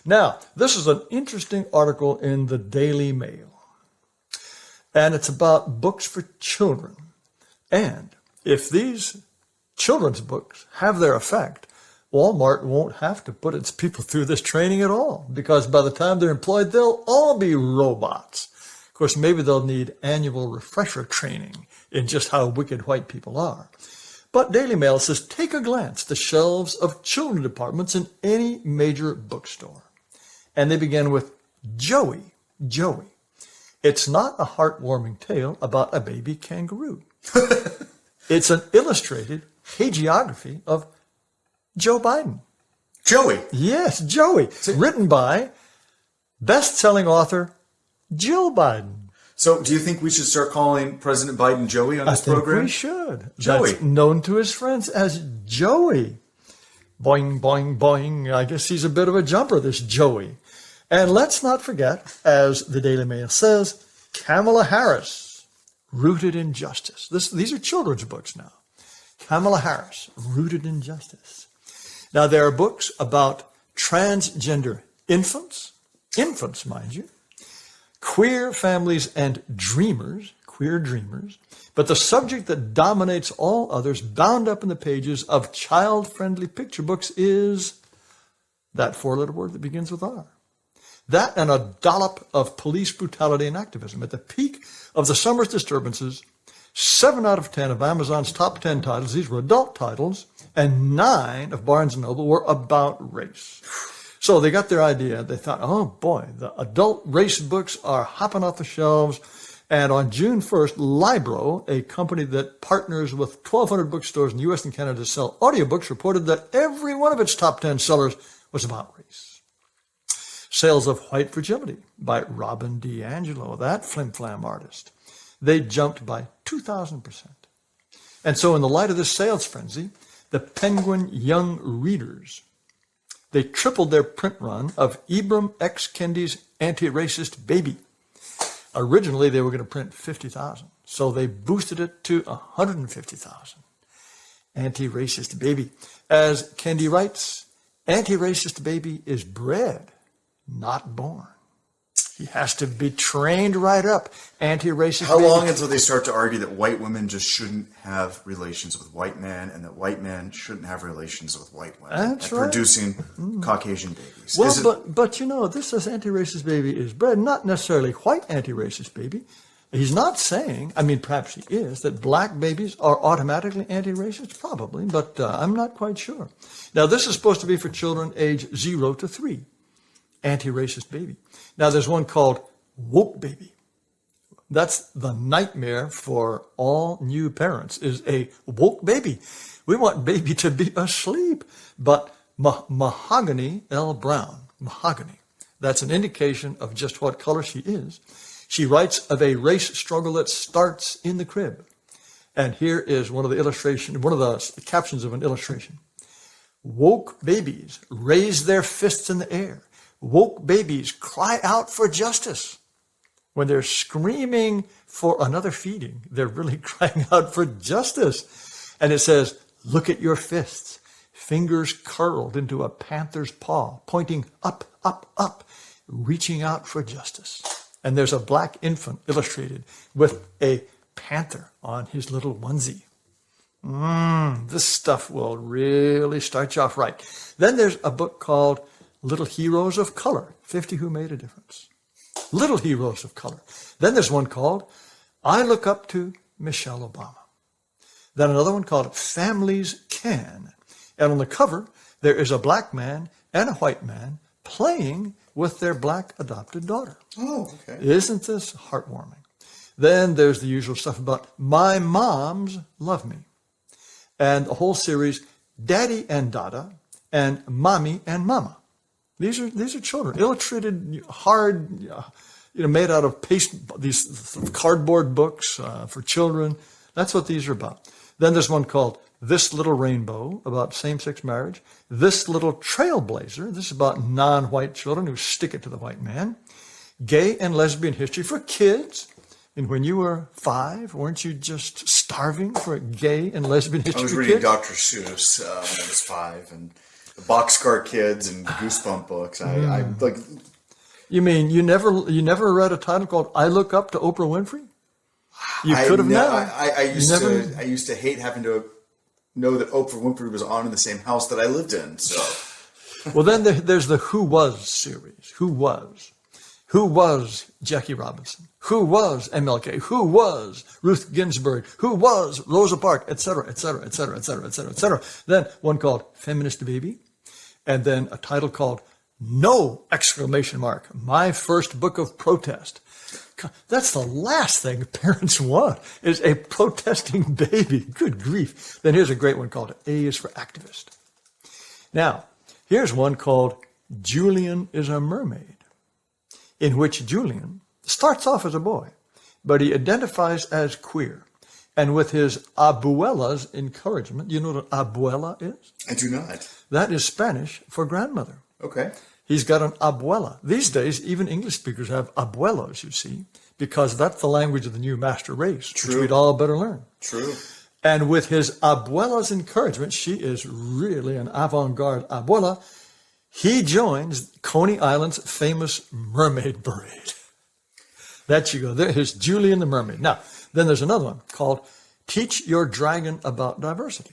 Now, this is an interesting article in the Daily Mail, and it's about books for children. And if these children's books have their effect, Walmart won't have to put its people through this training at all, because by the time they're employed, they'll all be robots. Of course, maybe they'll need annual refresher training in just how wicked white people are. But Daily Mail says, take a glance at the shelves of children departments in any major bookstore. And they begin with Joey. Joey. It's not a heartwarming tale about a baby kangaroo. It's an illustrated hagiography of Joe Biden. Joey. Yes, Joey. Written by best-selling author Jill Biden. So do you think we should start calling President Biden Joey on this program? We should. Joey. That's known to his friends as Joey. Boing, boing, boing. I guess he's a bit of a jumper, this Joey. And let's not forget, as the Daily Mail says, Kamala Harris, Rooted in Justice. These are children's books now. Kamala Harris, Rooted in Justice. Now, there are books about transgender infants, mind you, queer families and dreamers, queer dreamers, but the subject that dominates all others, bound up in the pages of child-friendly picture books, is that four-letter word that begins with R. That and a dollop of police brutality and activism. At the peak of the summer's disturbances, 7 out of 10 of Amazon's top 10 titles, these were adult titles, and 9 of Barnes & Noble were about race. So they got their idea. They thought, oh boy, the adult race books are hopping off the shelves. And on June 1st, Libro, a company that partners with 1,200 bookstores in the U.S. and Canada to sell audiobooks, reported that every one of its top 10 sellers was about race. Sales of White Fragility by Robin DiAngelo, that flim-flam artist, they jumped by 2,000%. And so in the light of this sales frenzy, the Penguin Young Readers, they tripled their print run of Ibram X. Kendi's Anti-Racist Baby. Originally, they were going to print 50,000, so they boosted it to 150,000. Anti-Racist Baby. As Kendi writes, anti-racist baby is bred, not born. He has to be trained right up. Anti-racist How baby. long until they start to argue that white women just shouldn't have relations with white men and that white men shouldn't have relations with white women? That's right. Producing Caucasian babies. Well, but you know, this says anti-racist baby is bred, not necessarily white anti-racist baby. He's not saying, I mean, perhaps he is, that black babies are automatically anti-racist, probably, but I'm not quite sure. Now, this is supposed to be for children age 0 to 3. Anti-racist baby. Now, there's one called Woke Baby. That's the nightmare for all new parents, is a woke baby. We want baby to be asleep. But Mahogany L. Brown, Mahogany, that's an indication of just what color she is. She writes of a race struggle that starts in the crib. And here is one of the captions of an illustration. Woke babies raise their fists in the air. Woke babies cry out for justice. When they're screaming for another feeding, they're really crying out for justice. And it says, look at your fists, fingers curled into a panther's paw, pointing up, up, up, reaching out for justice. And there's a black infant illustrated with a panther on his little onesie. This stuff will really start you off right. Then there's a book called Little Heroes of Color, 50 Who Made a Difference. Little Heroes of Color. Then there's one called I Look Up to Michelle Obama. Then another one called Families Can. And on the cover, there is a black man and a white man playing with their black adopted daughter. Oh, okay. Isn't this heartwarming? Then there's the usual stuff about My Moms Love Me. And a whole series, Daddy and Dada, and Mommy and Mama. These are children, illustrated, hard, made out of these cardboard books for children. That's what these are about. Then there's one called This Little Rainbow, about same-sex marriage. This Little Trailblazer, this is about non-white children who stick it to the white man. Gay and Lesbian History for kids. And when you were 5, weren't you just starving for gay and lesbian history? I was reading Dr. Seuss when I was 5, and Boxcar Kids and Goosebump books. I like. You mean you never read a title called "I Look Up to Oprah Winfrey"? You could have known. I used to hate having to know that Oprah Winfrey was on in the same house that I lived in. So, well, then there's the Who Was series. Who was? Who was Jackie Robinson? Who was MLK? Who was Ruth Ginsburg? Who was Rosa Parks? Et cetera, et cetera, et cetera, et cetera, et cetera, et cetera. Then one called Feminist Baby, and then a title called No! Exclamation mark. My First Book of Protest. That's the last thing parents want, is a protesting baby. Good grief. Then here's a great one called A is for Activist. Now, here's one called Julian is a Mermaid, in which Julian starts off as a boy, but he identifies as queer. And with his abuela's encouragement, you know what an abuela is? I do not. That is Spanish for grandmother. Okay. He's got an abuela. These days, even English speakers have abuelos, you see, because that's the language of the new master race, True. which we'd all better learn. True. And with his abuela's encouragement, she is really an avant-garde abuela, he joins Coney Island's famous mermaid parade. That you go. There's Julian the Mermaid. Now, then there's another one called Teach Your Dragon About Diversity.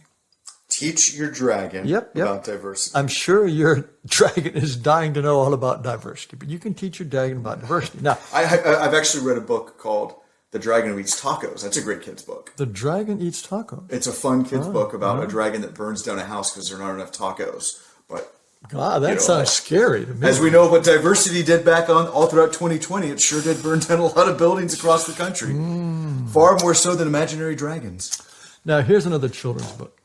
Teach your dragon about diversity. I'm sure your dragon is dying to know all about diversity, but you can teach your dragon about diversity. Now, I've actually read a book called The Dragon Who Eats Tacos. That's a great kid's book. The Dragon Eats Tacos. It's a fun kid's book about a dragon that burns down a house because there are not enough tacos. But God, that sounds scary to me. As we know what diversity did back on all throughout 2020, it sure did burn down a lot of buildings across the country. Far more so than imaginary dragons. Now, here's another children's book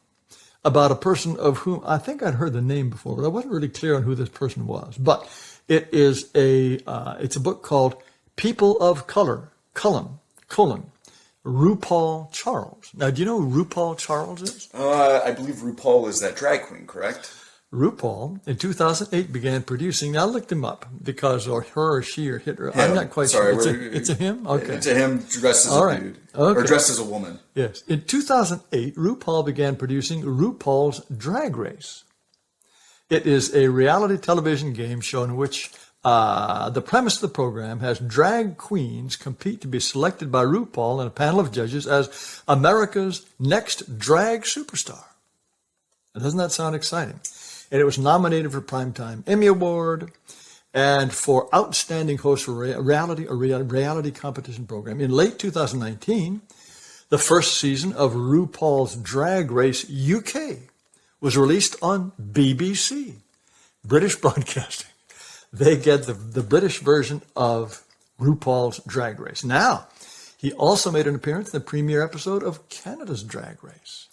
about a person of whom I think I'd heard the name before, but I wasn't really clear on who this person was. But it is it's a book called People of Color, RuPaul Charles. Now, do you know who RuPaul Charles is? I believe RuPaul is that drag queen, correct? RuPaul, in 2008, began producing. Now, I looked him up because, or her, or she, or hit, or I'm not quite sure. It's a him? Okay. It's a him dressed as a dude. Okay. Or dressed as a woman. Yes. In 2008, RuPaul began producing RuPaul's Drag Race. It is a reality television game show in which the premise of the program has drag queens compete to be selected by RuPaul and a panel of judges as America's next drag superstar. Doesn't that sound exciting? And it was nominated for Primetime Emmy Award and for Outstanding Host for reality competition program. In late 2019, the first season of RuPaul's Drag Race UK was released on BBC, British Broadcasting. They get the British version of RuPaul's Drag Race. Now, he also made an appearance in the premiere episode of Canada's Drag Race.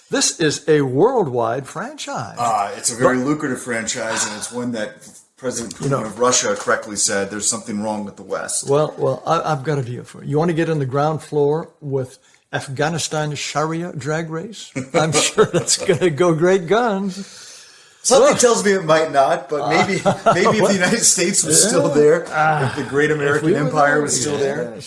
This is a worldwide franchise. It's a very lucrative franchise, and it's one that President Putin of Russia correctly said there's something wrong with the West. Well, I've got a deal for you. You want to get on the ground floor with Afghanistan Sharia Drag Race? I'm sure that's going to go great guns. Something tells me it might not, but maybe if the United States was still there, if the great American empire was still there.